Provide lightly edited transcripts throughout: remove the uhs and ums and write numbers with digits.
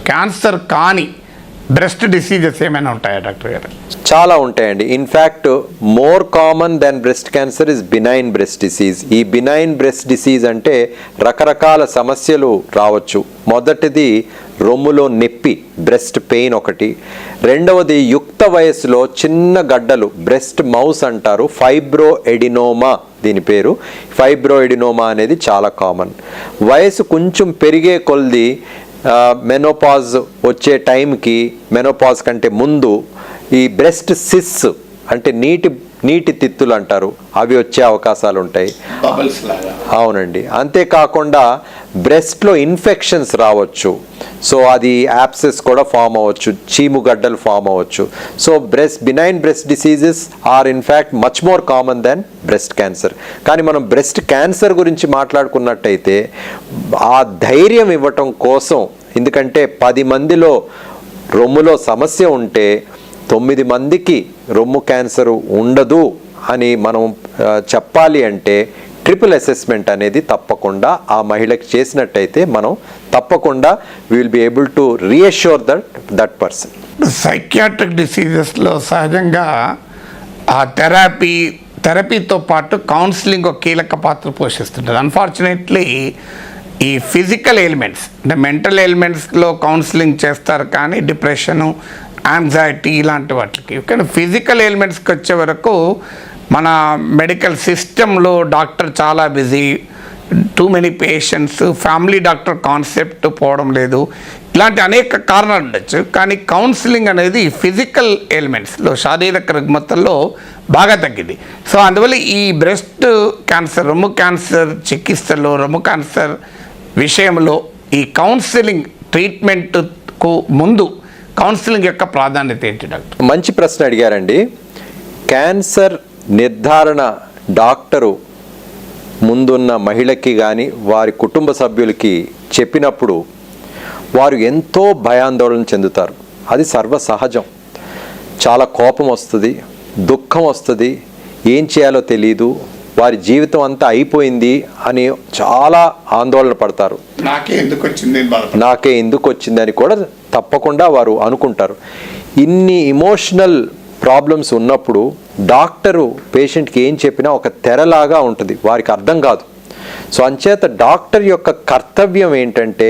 Cancer కాని breast diseases ఏమైనా ఉంటాయా డాక్టర్ గారు? చాలా ఉంటాయండి. In fact more common than breast cancer is benign breast disease. ఈ బినైన్ బ్రెస్ట్ డిసీజ్ అంటే రకరకాల సమస్యలు రావచ్చు. మొదటిది రొమ్ములో నొప్పి, బ్రెస్ట్ పెయిన్ ఒకటి. రెండవది యుక్త వయసులో చిన్న గడ్డలు, బ్రెస్ట్ మౌస్ అంటారు, ఫైబ్రో ఎడినోమా దీని పేరు. ఫైబ్రో ఎడినోమా అనేది చాలా కామన్. వయసు కొంచెం పెరిగే కొలది మెనోపాజ్ వచ్చే టైంకి, మెనోపాజ్ కంటే ముందు ఈ బ్రెస్ట్ సిస్ అంటే నీటి తిత్తులు అంటారు, అవి వచ్చే అవకాశాలు ఉంటాయి. అవునండి. అంతేకాకుండా బ్రెస్ట్లో ఇన్ఫెక్షన్స్ రావచ్చు. సో అది యాప్సెస్ కూడా ఫామ్ అవ్వచ్చు, చీముగడ్డలు ఫామ్ అవ్వచ్చు. So benign breast diseases are in fact much more common than breast cancer. కానీ మనం బ్రెస్ట్ క్యాన్సర్ గురించి మాట్లాడుకున్నట్టయితే ఆ ధైర్యం ఇవ్వటం కోసం, ఎందుకంటే 10 మందిలో రొమ్ములో సమస్య ఉంటే 9 మందికి రొమ్ము క్యాన్సర్ ఉండదు అని మనం చెప్పాలి అంటే ట్రిపుల్ అసెస్మెంట్ అనేది తప్పకుండా ఆ మహిళకి చేసినట్టయితే మనం తప్పకుండా we will be able to reassure that person. Psychiatric డిసీజెస్లో సహజంగా ఆ థెరపీతో పాటు కౌన్సిలింగ్ ఒక కీలక పాత్ర పోషిస్తుంటుంది. అన్ఫార్చునేట్లీ ఈ ఫిజికల్ ఎలిమెంట్స్ అంటే మెంటల్ ఎలిమెంట్స్లో కౌన్సిలింగ్ చేస్తారు, కానీ డిప్రెషను, యాంగ్జైటీ ఇలాంటి వాటికి. కానీ ఫిజికల్ ఎలిమెంట్స్కి వచ్చే వరకు మన మెడికల్ సిస్టంలో డాక్టర్ చాలా busy, too many patients, family doctor concept పోవడం లేదు, ఇలాంటి అనేక కారణాలు ఉండొచ్చు. కానీ కౌన్సిలింగ్ అనేది ఫిజికల్ ఎలిమెంట్స్లో, శారీరక రుగ్మతల్లో బాగా తగ్గింది. సో అందువల్ల ఈ బ్రెస్ట్ క్యాన్సర్, రొమ్ము క్యాన్సర్ చికిత్సలో, రొమ్ము క్యాన్సర్ విషయంలో ఈ కౌన్సిలింగ్ ట్రీట్మెంట్కు ముందు కౌన్సిలింగ్ యొక్క ప్రాధాన్యత ఏంటి డాక్టర్? మంచి ప్రశ్న అడిగారండి. క్యాన్సర్ నిర్ధారణ డాక్టరు ముందున్న మహిళకి కానీ వారి కుటుంబ సభ్యులకి చెప్పినప్పుడు వారు ఎంతో భయాందోళన చెందుతారు. అది సర్వసహజం. చాలా కోపం వస్తుంది, దుఃఖం వస్తుంది, ఏం చేయాలో తెలియదు, వారి జీవితం అంతా అయిపోయింది అని చాలా ఆందోళన పడతారు. నాకే ఎందుకు వచ్చింది అని కూడా తప్పకుండా వారు అనుకుంటారు. ఇన్ని ఇమోషనల్ ప్రాబ్లమ్స్ ఉన్నప్పుడు డాక్టరు పేషెంట్కి ఏం చెప్పినా ఒక తెరలాగా ఉంటుంది, వారికి అర్థం కాదు. సో అంచేత డాక్టర్ యొక్క కర్తవ్యం ఏంటంటే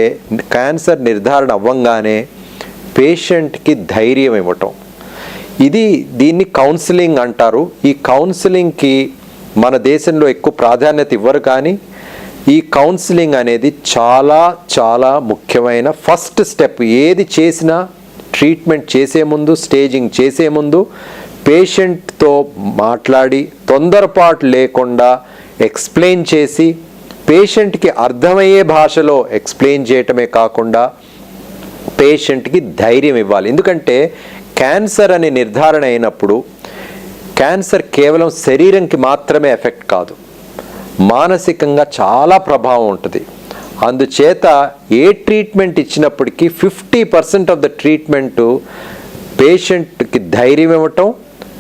క్యాన్సర్ నిర్ధారణ అవ్వంగానే పేషెంట్కి ధైర్యం ఇవ్వటం. దీన్ని కౌన్సిలింగ్ అంటారు. ఈ కౌన్సిలింగ్కి మన దేశంలో ఎక్కువ ప్రాధాన్యత ఇవ్వరు, కానీ ఈ కౌన్సిలింగ్ అనేది చాలా చాలా ముఖ్యమైన ఫస్ట్ స్టెప్. ఏది చేసినా ట్రీట్మెంట్ చేసే ముందు, స్టేజింగ్ చేసే ముందు పేషెంట్తో మాట్లాడి తొందరపాటు లేకుండా ఎక్స్ప్లెయిన్ చేసి, పేషెంట్కి అర్థమయ్యే భాషలో ఎక్స్ప్లెయిన్ చేయటమే కాకుండా పేషెంట్కి ధైర్యం ఇవ్వాలి. ఎందుకంటే క్యాన్సర్ అనే నిర్ధారణ అయినప్పుడు క్యాన్సర్ కేవలం శరీరంకి మాత్రమే ఎఫెక్ట్ కాదు, మానసికంగా చాలా ప్రభావం ఉంటుంది. అందుచేత ఏ ట్రీట్మెంట్ ఇచ్చినప్పటికీ 50% ఆఫ్ ద ట్రీట్మెంట్ పేషెంట్కి ధైర్యం ఇవ్వటం,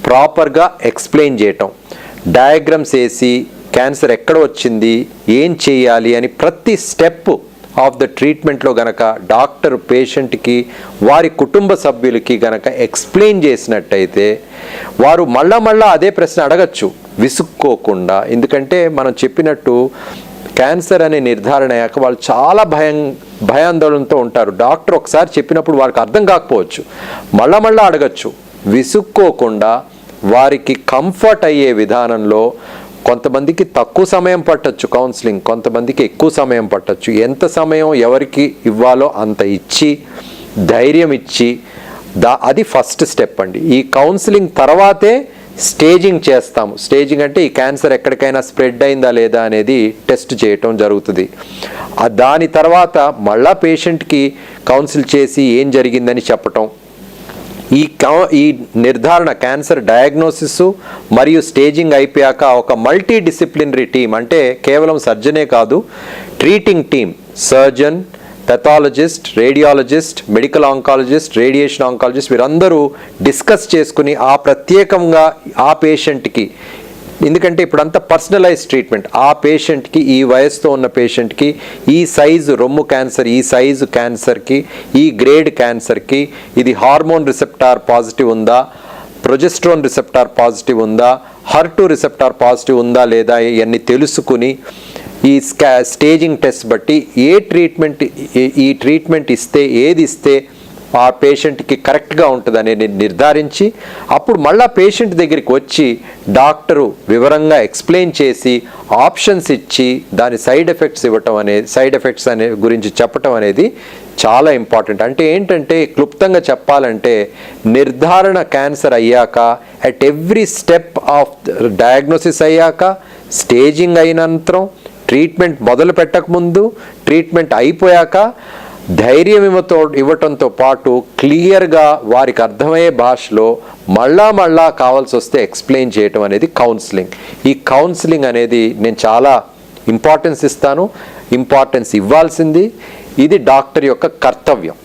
ప్రాపర్గా ఎక్స్ప్లెయిన్ చేయటం, డయాగ్రామ్స్ వేసి క్యాన్సర్ ఎక్కడ వచ్చింది, ఏం చేయాలి అని ప్రతి స్టెప్ ఆఫ్ ద ట్రీట్మెంట్లో గనక డాక్టర్ పేషెంట్కి, వారి కుటుంబ సభ్యులకి గనక ఎక్స్ప్లెయిన్ చేసినట్టయితే వారు మళ్ళా అదే ప్రశ్న అడగచ్చు విసుక్కోకుండా. ఎందుకంటే మనం చెప్పినట్టు క్యాన్సర్ అనే నిర్ధారణ అయ్యాక వాళ్ళు చాలా భయాందోళనతో ఉంటారు. డాక్టర్ ఒకసారి చెప్పినప్పుడు వారికి అర్థం కాకపోవచ్చు, మళ్ళా అడగచ్చు. విసుక్కోకుండా వారికి కంఫర్ట్ అయ్యే విధానంలో కొంతమందికి తక్కువ సమయం పట్టచ్చు కౌన్సిలింగ్, కొంతమందికి ఎక్కువ సమయం పట్టచ్చు. ఎంత సమయం ఎవరికి ఇవ్వాలో అంత ఇచ్చి ధైర్యం ఇచ్చి అది ఫస్ట్ స్టెప్ అండి. ఈ కౌన్సిలింగ్ తర్వాతే స్టేజింగ్ చేస్తాము. స్టేజింగ్ అంటే ఈ క్యాన్సర్ ఎక్కడికైనా స్ప్రెడ్ అయిందా లేదా అనేది టెస్ట్ చేయటం జరుగుతుంది. దాని తర్వాత మళ్ళా పేషెంట్కి కౌన్సిల్ చేసి ఏం జరిగిందని చెప్పటం. ఈ నిర్ధారణ క్యాన్సర్ డయాగ్నోసిస్ మరియు స్టేజింగ్ అయిపోయాక ఒక మల్టీ డిసిప్లినరీ టీం, అంటే కేవలం సర్జనే కాదు, treating team, surgeon, pathologist, radiologist, medical oncologist, radiation oncologist, వీరందరూ డిస్కస్ చేసుకుని ప్రత్యేకంగా ఆ పేషెంట్కి ఎందుకంటే ఇప్పుడంతా పర్సనలైజ్ ట్రీట్మెంట్, ఆ పేషెంట్కి, ఈ వయసుతో ఉన్న పేషెంట్కి, ఈ సైజు రొమ్ము క్యాన్సర్, ఈ సైజు క్యాన్సర్కి, ఈ గ్రేడ్ క్యాన్సర్కి ఇది హార్మోన్ రిసెప్టార్ పాజిటివ్ ఉందా, ప్రొజెస్ట్రాన్ రిసెప్టార్ పాజిటివ్ ఉందా, HER2 రిసెప్టార్ పాజిటివ్ ఉందా లేదా ఇవన్నీ తెలుసుకుని ఈ స్టేజింగ్ టెస్ట్ బట్టి ఈ ట్రీట్మెంట్ ఇస్తే, ఏది ఇస్తే ఆ పేషెంట్కి కరెక్ట్గా ఉంటుంది అనేది నిర్ధారించి అప్పుడు మళ్ళా పేషెంట్ దగ్గరికి వచ్చి డాక్టరు వివరంగా ఎక్స్ప్లెయిన్ చేసి ఆప్షన్స్ ఇచ్చి దాని సైడ్ ఎఫెక్ట్స్ అనే గురించి చెప్పటం అనేది చాలా ఇంపార్టెంట్. అంటే ఏంటంటే క్లుప్తంగా చెప్పాలంటే నిర్ధారణ క్యాన్సర్ అయ్యాక at every step of diagnosis అయ్యాక, స్టేజింగ్ అయినంతరం, ట్రీట్మెంట్ మొదలు పెట్టకముందు, ట్రీట్మెంట్ అయిపోయాక ధైర్యం ఇవ్వటంతో పాటు క్లియర్గా వారికి అర్థమయ్యే భాషలో మళ్ళా కావాల్సి వస్తే ఎక్స్ప్లెయిన్ చేయటం అనేది కౌన్సిలింగ్. ఈ కౌన్సిలింగ్ అనేది నేను చాలా ఇంపార్టెన్స్ ఇస్తాను, ఇంపార్టెన్స్ ఇవ్వాల్సింది, ఇది డాక్టర్ యొక్క కర్తవ్యం.